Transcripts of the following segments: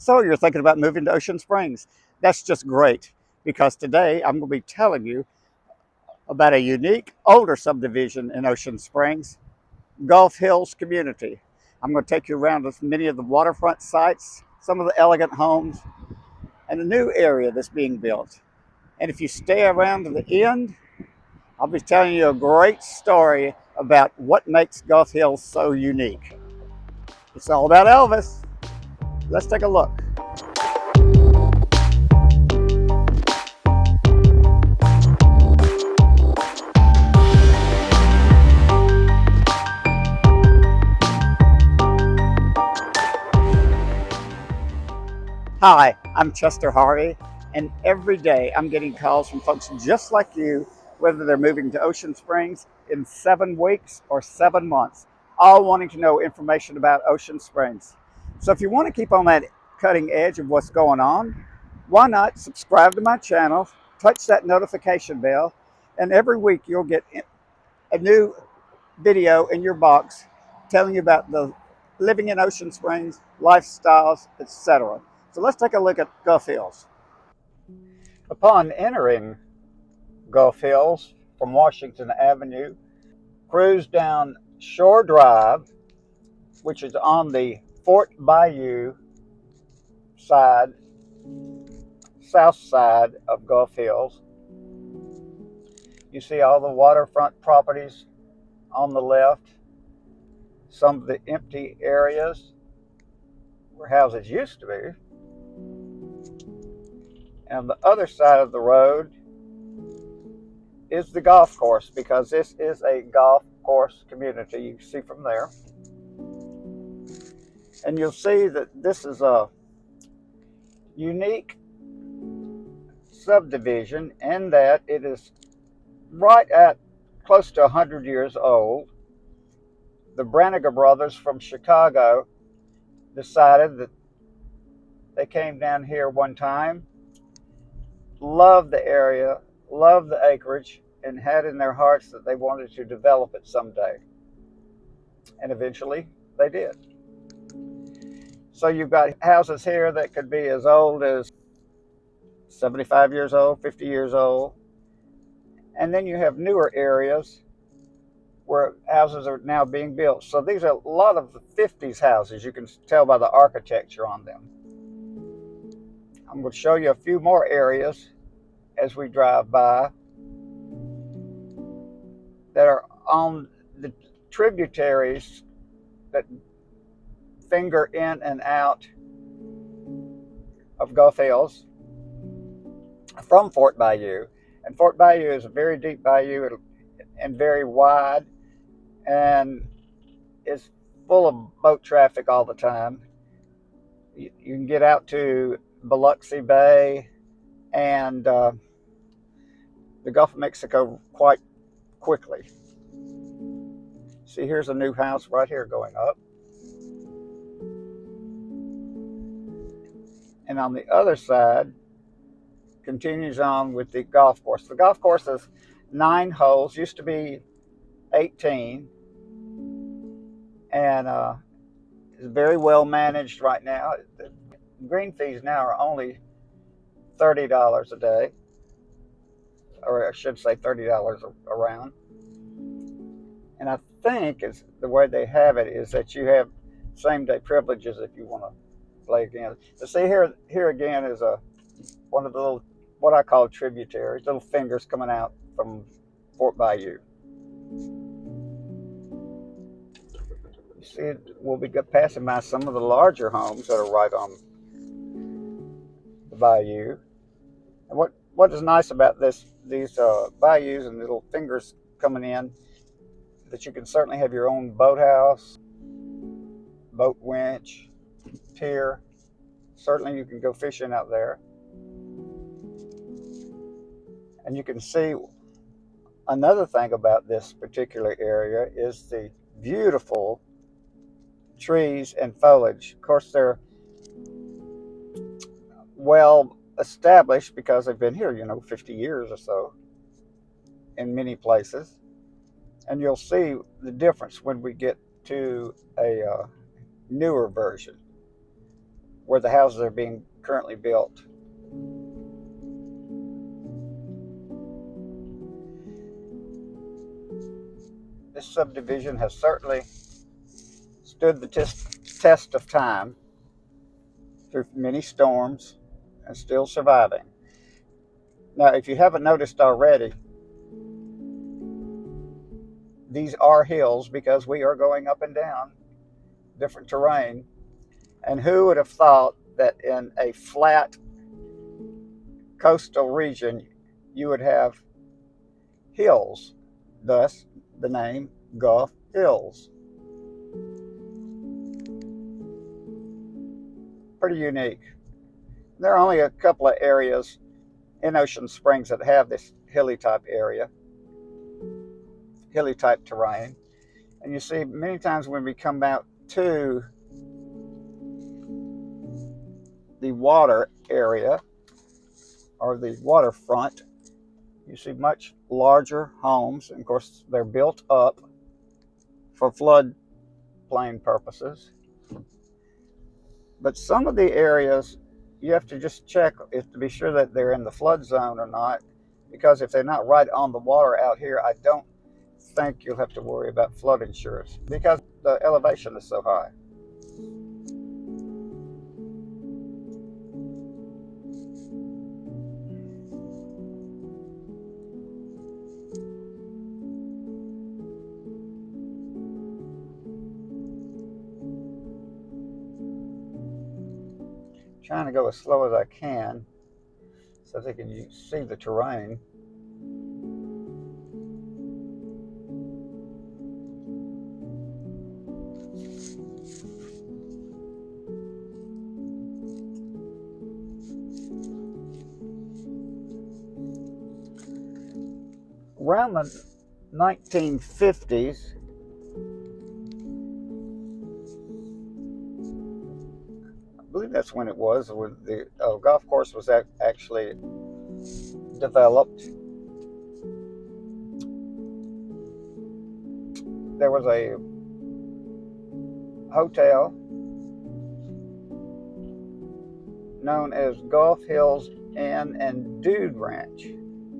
So you're thinking about moving to Ocean Springs. That's just great because today I'm going to be telling you about a unique older subdivision in Ocean Springs, Gulf Hills Community. I'm going to take you around to many of the waterfront sites, some of the elegant homes, and a new area that's being built. And if you stay around to the end, I'll be telling you a great story about what makes Gulf Hills so unique. It's all about Elvis. Let's take a look. Hi, I'm Chester Harvey, and every day I'm getting calls from folks just like you, whether they're moving to Ocean Springs in 7 weeks or 7 months, all wanting to know information about Ocean Springs. So if you want to keep on that cutting edge of what's going on, why not subscribe to my channel, touch that notification bell, and every week you'll get a new video in your box telling you about the living in Ocean Springs, lifestyles, etc. So let's take a look at Gulf Hills. Upon entering Gulf Hills from Washington Avenue, cruise down Shore Drive, which is on the Fort Bayou side, south side of Gulf Hills. You see all the waterfront properties on the left, some of the empty areas where houses used to be. And on the other side of the road is the golf course, because this is a golf course community. You can see from there. And you'll see that this is a unique subdivision in that it is right at close to 100 years old. The Branniger brothers from Chicago decided that they came down here one time, loved the area, loved the acreage, and had in their hearts that they wanted to develop it someday. And eventually they did. So you've got houses here that could be as old as 75 years old, 50 years old. And then you have newer areas where houses are now being built. So these are a lot of the 50s houses. You can tell by the architecture on them. I'm going to show you a few more areas as we drive by that are on the tributaries that finger in and out of Gulf Hills from Fort Bayou. And Fort Bayou is a very deep bayou and very wide, and it's full of boat traffic all the time. You can get out to Biloxi Bay and the Gulf of Mexico quite quickly. See, here's a new house right here going up. And on the other side, continues on with the golf course. The golf course is 9 holes, used to be 18, and is very well managed right now. The green fees now are only $30 a day, or I should say $30 around. And I think is the way they have it is that you have same-day privileges if you want to play again. So see here again is one of the little, what I call tributaries, little fingers coming out from Fort Bayou. You see, we'll be passing by some of the larger homes that are right on the bayou. And what is nice about these bayous and little fingers coming in, that you can certainly have your own boathouse, boat winch, pier. Certainly you can go fishing out there. And you can see another thing about this particular area is the beautiful trees and foliage. Of course, they're well established because they've been here, 50 years or so in many places. And you'll see the difference when we get to a newer version. where the houses are being currently built. This subdivision has certainly stood the test of time through many storms and still surviving. Now, if you haven't noticed already, these are hills because we are going up and down different terrain. And who would have thought that in a flat coastal region you would have hills, thus the name Gulf Hills. Pretty unique. There are only a couple of areas in Ocean Springs that have this hilly type area, hilly type terrain. And you see many times when we come out to the water area or the waterfront, you see much larger homes. And of course, they're built up for floodplain purposes. But some of the areas, you have to just check to be sure that they're in the flood zone or not, because if they're not right on the water out here, I don't think you'll have to worry about flood insurance because the elevation is so high. Trying to go as slow as I can so they can see the terrain. Around the 1950s, I believe that's when it was, when the golf course was actually developed. There was a hotel known as Gulf Hills Inn and Dude Ranch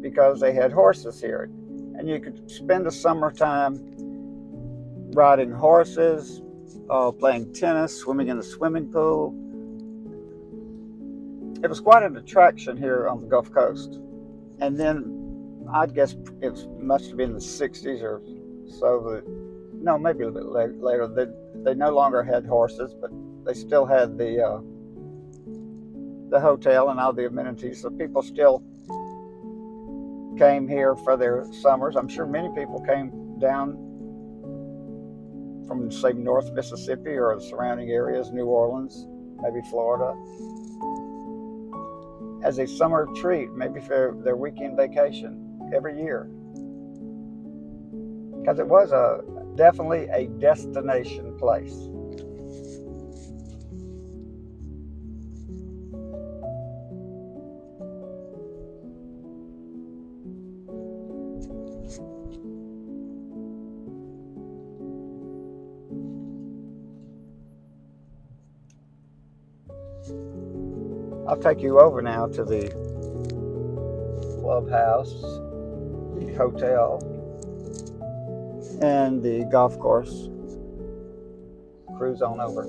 because they had horses here. And you could spend the summertime riding horses, playing tennis, swimming in the swimming pool. It was quite an attraction here on the Gulf Coast. And then I guess it must have been the 60s or so, no, maybe a little bit later. They no longer had horses, but they still had the hotel and all the amenities. So people still came here for their summers. I'm sure many people came down from, say, North Mississippi or the surrounding areas, New Orleans, maybe Florida, as a summer treat, maybe for their weekend vacation every year. Because it was definitely a destination place. I'll take you over now to the clubhouse, the hotel, and the golf course. Cruise on over.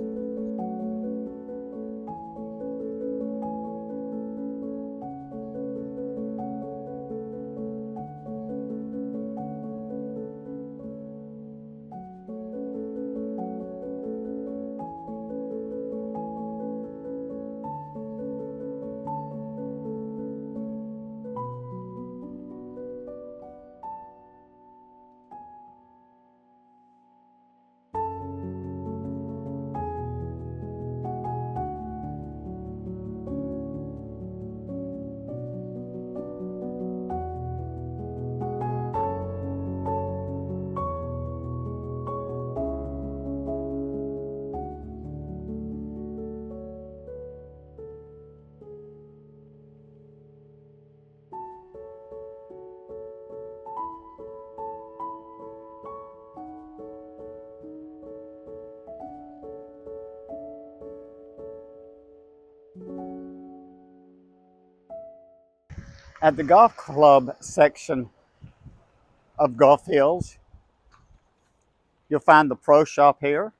At the golf club section of Golf Hills, you'll find the pro shop here,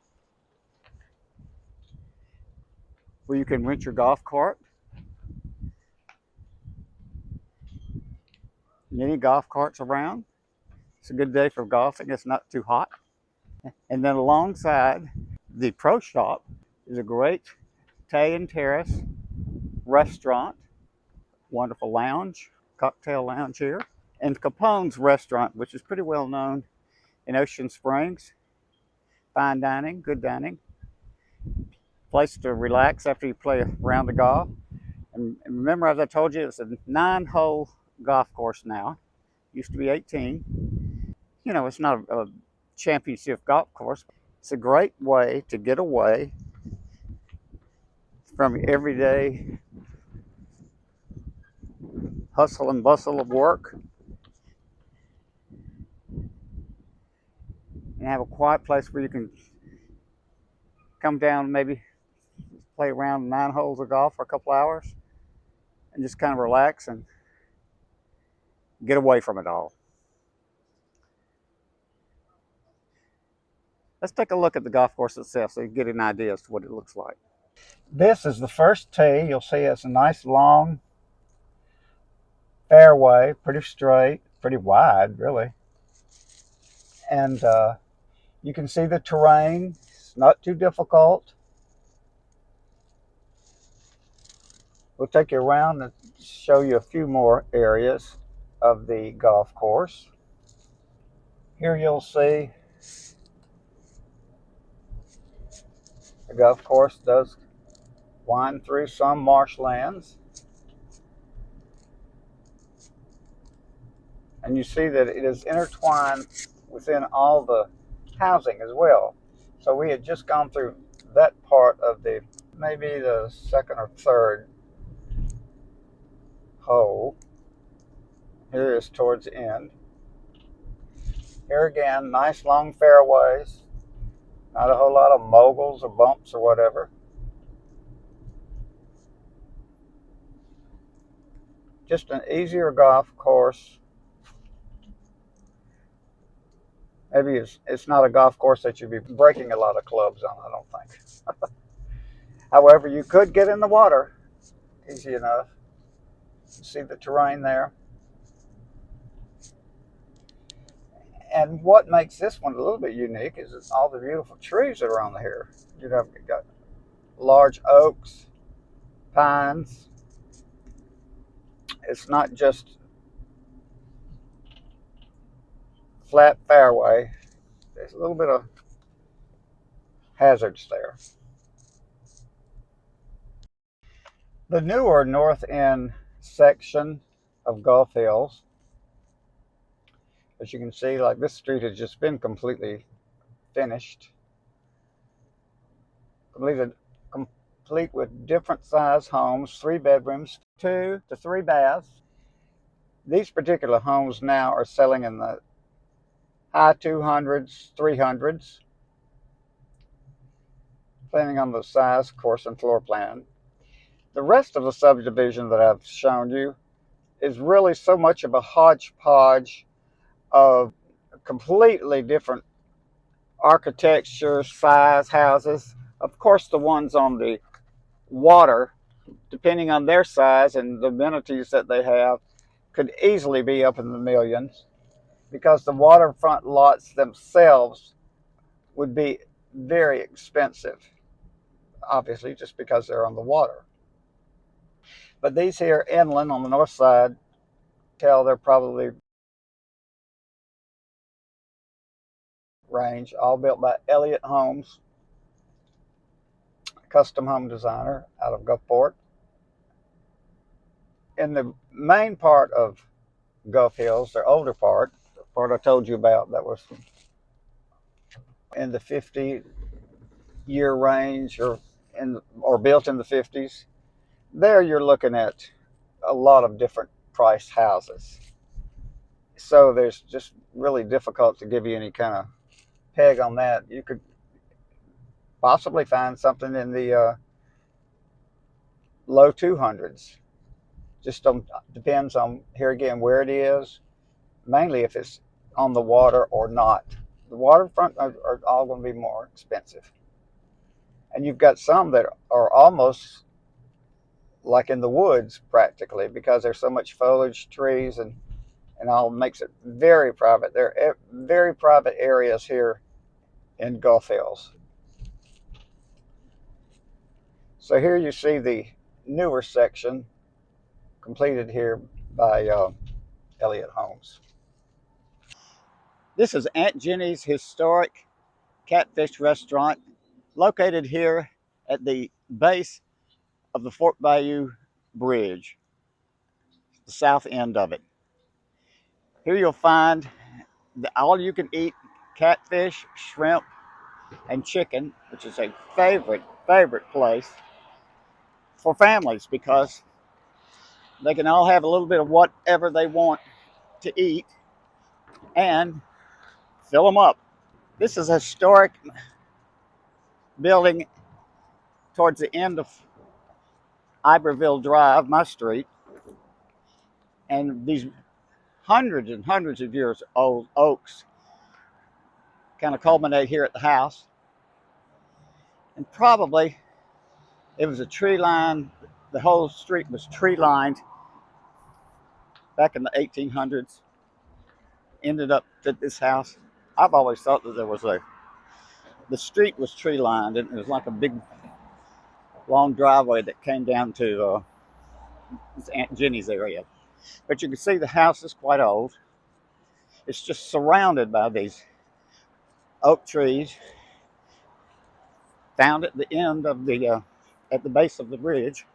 where you can rent your golf cart. Many golf carts around. It's a good day for golfing. It's not too hot. And then alongside the pro shop is a great Italian terrace restaurant, wonderful lounge, cocktail lounge here, and Capone's restaurant, which is pretty well known in Ocean Springs. Fine dining, good dining, place to relax after you play a round of golf. And remember, as I told you, it's a 9-hole golf course now. Used to be 18. You know, it's not a championship golf course. It's a great way to get away from everyday hustle and bustle of work and have a quiet place where you can come down, maybe play around 9 holes of golf for a couple hours and just kind of relax and get away from it all. Let's take a look at the golf course itself so you get an idea as to what it looks like. This is the first tee. You'll see it's a nice long fairway, pretty straight, pretty wide, really. And you can see the terrain. It's not too difficult. We'll take you around and show you a few more areas of the golf course. Here you'll see the golf course does wind through some marshlands. And you see that it is intertwined within all the housing as well. So we had just gone through that part of maybe the second or third hole. Here is towards the end. Here again, nice long fairways. Not a whole lot of moguls or bumps or whatever. Just an easier golf course. Maybe it's not a golf course that you'd be breaking a lot of clubs on, I don't think. However, you could get in the water easy enough. You see the terrain there. And what makes this one a little bit unique is it's all the beautiful trees that are on here. You've got large oaks, pines. It's not just flat fairway. There's a little bit of hazards there. The newer north end section of Golf Hills, as you can see, like this street has just been completely finished. Complete with different size homes, 3 bedrooms, 2 to 3 baths. These particular homes now are selling in the high 200s, 300s, depending on the size, of course, and floor plan. The rest of the subdivision that I've shown you is really so much of a hodgepodge of completely different architecture, size, houses. Of course, the ones on the water, depending on their size and the amenities that they have, could easily be up in the millions, because the waterfront lots themselves would be very expensive, obviously, just because they're on the water. But these here inland on the north side, they're probably range, all built by Elliot Homes, custom home designer out of Gulfport. In the main part of Gulf Hills, their older part, the part I told you about that was in the 50-year range or built in the 50s, there you're looking at a lot of different price houses. So there's just really difficult to give you any kind of peg on that. You could possibly find something in the low 200s. Just depends on, here again, where it is, mainly if it's on the water or not. The waterfront are all going to be more expensive. And you've got some that are almost like in the woods practically because there's so much foliage, trees, and all makes it very private. There are very private areas here in Gulf Hills. So here you see the newer section completed here by Elliot Homes. This is Aunt Jenny's historic catfish restaurant located here at the base of the Fort Bayou Bridge, the south end of it. Here you'll find the all-you-can-eat catfish, shrimp, and chicken, which is a favorite place for families because they can all have a little bit of whatever they want to eat and fill them up. This is a historic building towards the end of Iberville Drive, my street, and these hundreds and hundreds of years old oaks kind of culminate here at the house. And probably it was a tree line, the whole street was tree lined back in the 1800s, ended up at this house. I've always thought that the street was tree lined and it was like a big long driveway that came down to Aunt Jenny's area. But you can see the house is quite old. It's just surrounded by these oak trees found at the end of at the base of the bridge.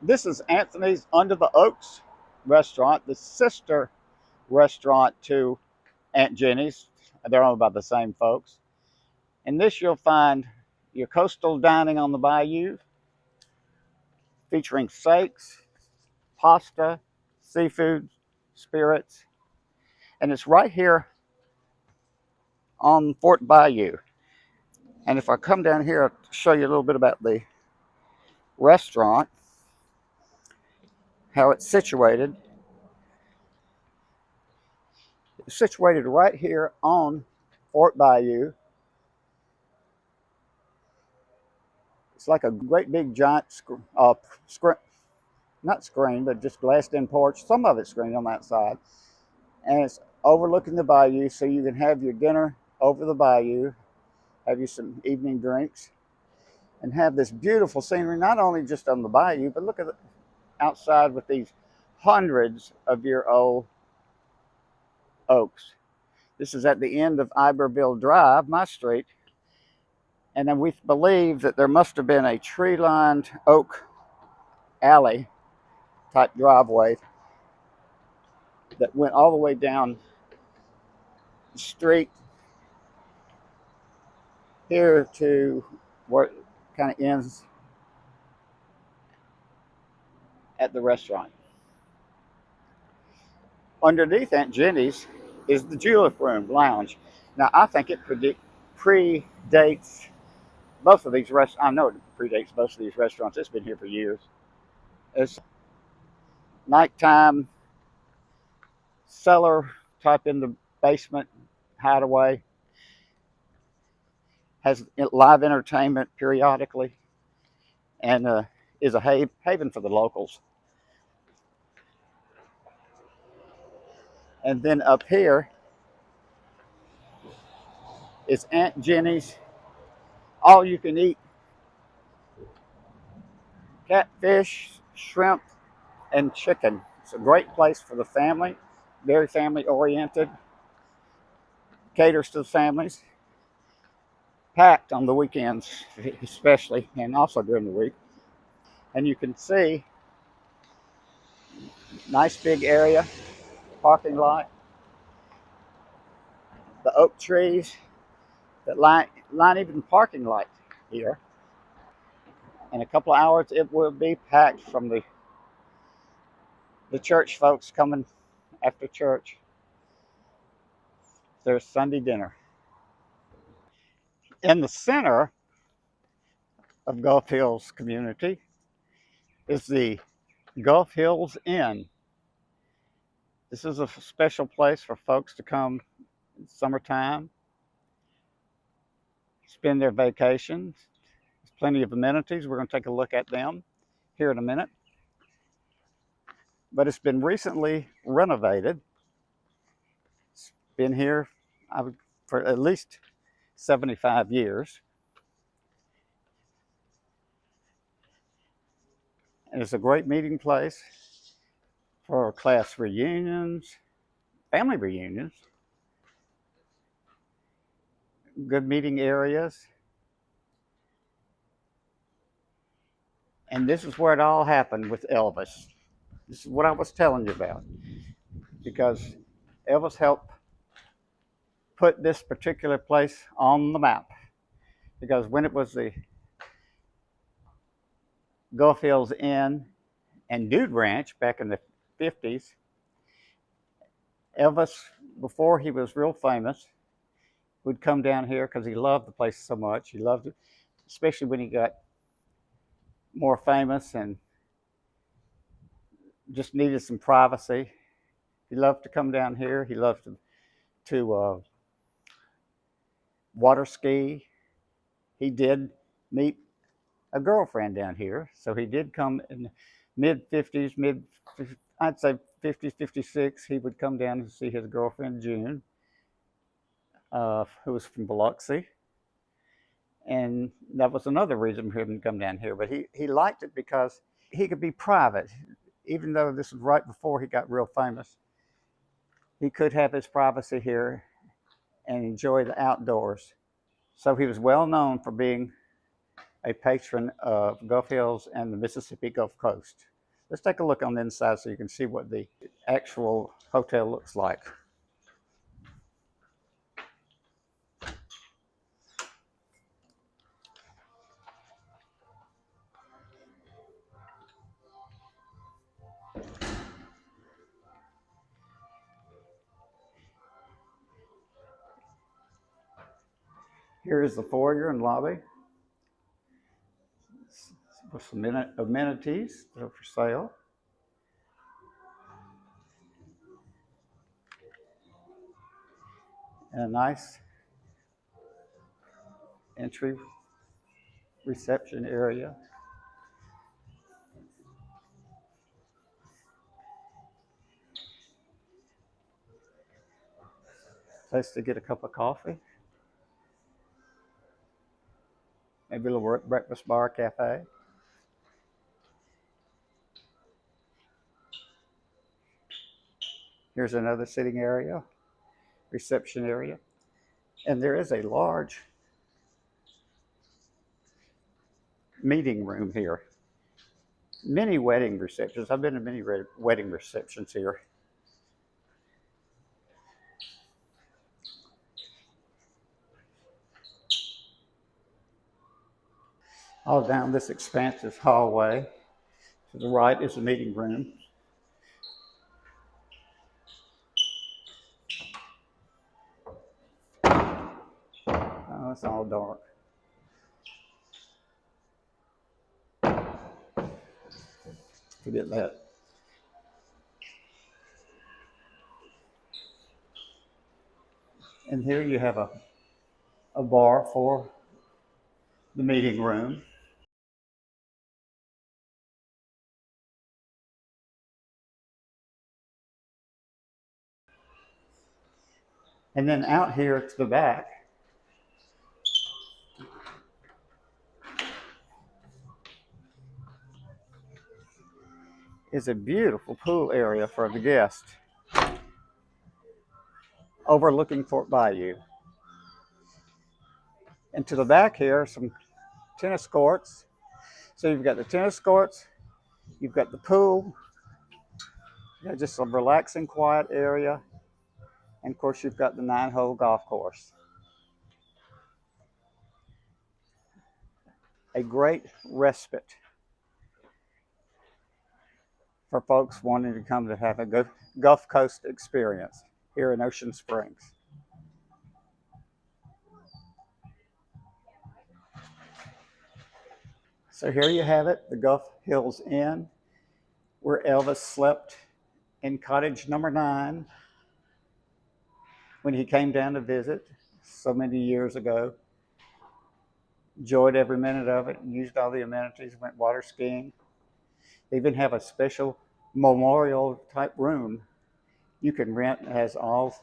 This is Anthony's Under the Oaks restaurant, the sister restaurant to Aunt Jenny's. They're owned by the same folks. In this you'll find your coastal dining on the bayou, featuring steaks, pasta, seafood, spirits, and it's right here on Fort Bayou. And if I come down here, I'll show you a little bit about the restaurant, how it's situated. It's situated right here on Fort Bayou. It's like a great big giant not screen, but just glassed in porch. Some of it's screened on that side. And it's overlooking the bayou, so you can have your dinner over the bayou, have you some evening drinks, and have this beautiful scenery, not only just on the bayou, but look at outside with these hundreds of year old oaks. This is at the end of Iberville Drive, my street. And then we believe that there must have been a tree-lined oak alley type driveway that went all the way down the street here to where it kind of ends at the restaurant. Underneath Aunt Jenny's is the Julep Room Lounge. Now, I think it predates both of these restaurants. I know it predates both of these restaurants. It's been here for years. It's nighttime cellar type in the basement hideaway. Has live entertainment periodically and is a haven for the locals. And then up here is Aunt Jenny's all you can eat catfish, shrimp, and chicken. It's a great place for the family, very family oriented, caters to the families, packed on the weekends especially, and also during the week. And you can see nice big area, parking lot, the oak trees that line even the parking lot here. In a couple of hours it will be packed from the church folks coming after church. There's Sunday dinner. In the center of Gulf Hills community is the Gulf Hills Inn. This is a special place for folks to come in summertime, spend their vacations. There's plenty of amenities. We're going to take a look at them here in a minute. But it's been recently renovated. It's been here for at least 75 years. And it's a great meeting place for class reunions, family reunions, good meeting areas. And this is where it all happened with Elvis. This is what I was telling you about, because Elvis helped put this particular place on the map. Because when it was the Gulf Hills Inn and Dude Ranch back in the 50s, Elvis, before he was real famous, would come down here because he loved the place so much. He loved it, especially when he got more famous and just needed some privacy. He loved to come down here. He loved to water ski. He did meet a girlfriend down here, so he did come in the mid 50s, I'd say 50s, 56. He would come down to see his girlfriend June, who was from Biloxi, and that was another reason for him to come down here. But he liked it because he could be private, even though this was right before he got real famous. He could have his privacy here and enjoy the outdoors. So he was well known for being a patron of Gulf Hills and the Mississippi Gulf Coast. Let's take a look on the inside so you can see what the actual hotel looks like. Here is the foyer and lobby with some amenities that are for sale. And a nice entry reception area. Place to get a cup of coffee. Maybe a little breakfast bar cafe. Here's another sitting area, reception area. And there is a large meeting room here. Many wedding receptions. I've been to many wedding receptions here. All down this expansive hallway. To the right is the meeting room. Oh, it's all dark. Forget that. And here you have a bar for the meeting room. And then out here to the back is a beautiful pool area for the guest, overlooking Fort Bayou. And to the back here are some tennis courts. So you've got the tennis courts, you've got the pool, you got just some relaxing, quiet area, and of course you've got the 9-hole golf course. A great respite for folks wanting to come to have a Gulf Coast experience here in Ocean Springs. So here you have it, the Gulf Hills Inn, where Elvis slept in cottage number 9 when he came down to visit so many years ago. Enjoyed every minute of it and used all the amenities, went water skiing. They even have a special memorial type room you can rent. It has all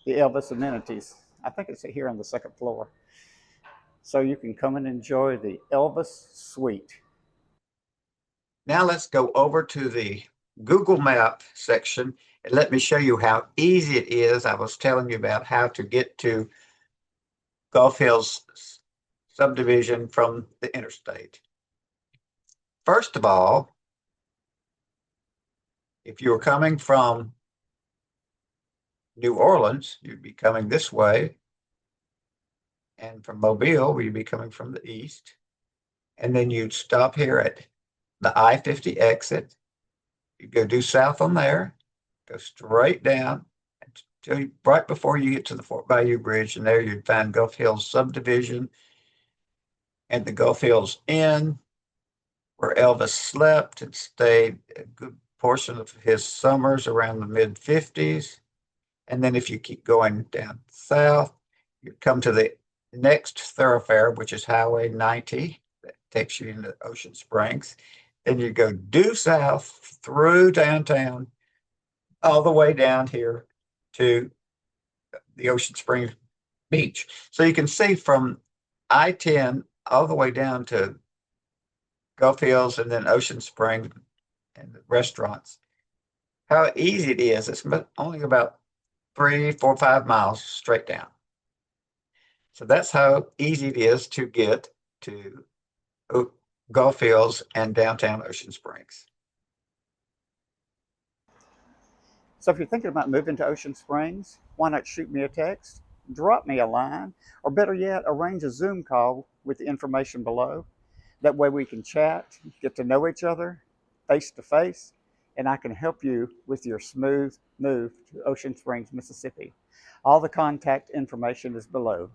the Elvis amenities. I think it's here on the second floor. So you can come and enjoy the Elvis Suite. Now let's go over to the Google Map section and let me show you how easy it is. I was telling you about how to get to Gulf Hills subdivision from the interstate. First of all, if you were coming from New Orleans, you'd be coming this way. And from Mobile, you'd be coming from the east. And then you'd stop here at the I-50 exit. You'd go due south on there, go straight down until right before you get to the Fort Bayou Bridge. And there you'd find Gulf Hills subdivision and the Gulf Hills Inn, where Elvis slept and stayed a good portion of his summers around the mid-50s. And then if you keep going down south, you come to the next thoroughfare, which is Highway 90, that takes you into Ocean Springs. Then you go due south through downtown, all the way down here to the Ocean Springs Beach. So you can see from I-10 all the way down to Gulf Hills and then Ocean Springs and the restaurants, how easy it is. It's only about 3, 4, 5 miles straight down. So that's how easy it is to get to Gulf Hills and downtown Ocean Springs. So if you're thinking about moving to Ocean Springs, why not shoot me a text, drop me a line, or better yet, arrange a Zoom call with the information below. That way we can chat, get to know each other face to face, and I can help you with your smooth move to Ocean Springs, Mississippi. All the contact information is below.